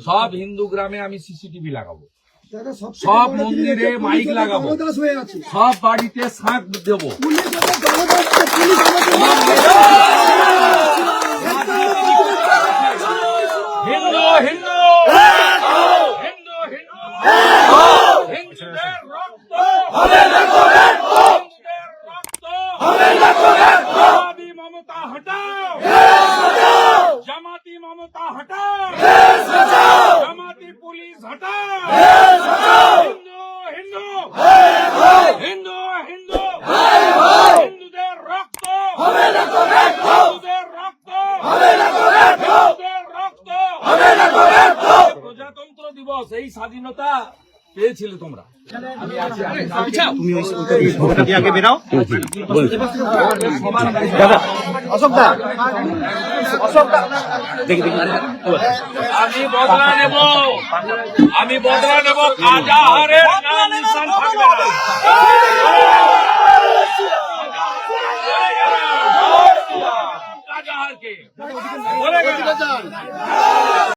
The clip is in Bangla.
সব হিন্দু গ্রামে আমি সিসিটিভি লাগাবো, সব মন্দিরে মাইক লাগাবো, সব বাড়িতে শাঁখ দেবো। হিন্দু হিন্দু হিন্দু হিন্দুদের রক্ত হবে না করে, হিন্দুদের রক্ত হবে না করে। জামাতি মমতা হটাও, জামাতি মমতা হটাও, জামাতি পুলিশ হটাও। হিন্দু হিন্দু হিন্দু হিন্দু হিন্দুদের রক্ত হবে না করে, হিন্দুদের রক্ত হবে না করে, হিন্দুদের রক্ত হবে না করে। প্রজাতন্ত্র দিবস, এই স্বাধীনতা পেয়েছিলে তোমরা। তুমি ওইটা দিয়ে আগে বেরাও। আমি বদলা নেব, আমি বদলা নেব। কাজাহারের নাম নিশান থাকবে না। কাজাহারকে বলে গেলাম।